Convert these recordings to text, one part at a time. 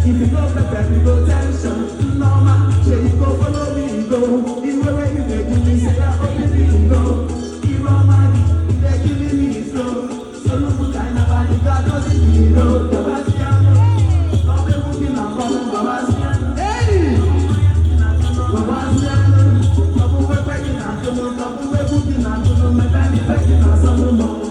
If you go better, you go tension. Normal, say you go follow me, go. In the way you make me say, I only need go. You are mine, they're killing me slow. So look kind of body, God doesn't need no. Babastiano, no be looking at Babastiano. Hey! Babastiano, no be working at the moon, no be looking at the moon, my family working at some more.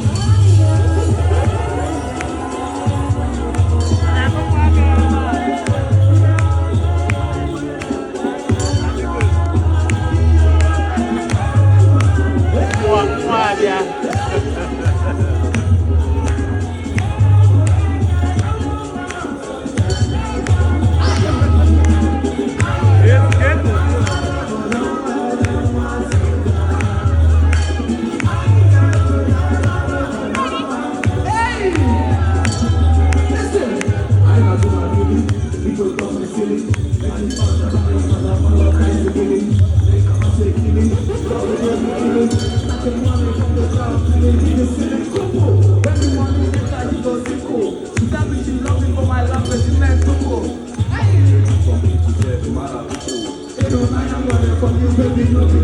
Baby, no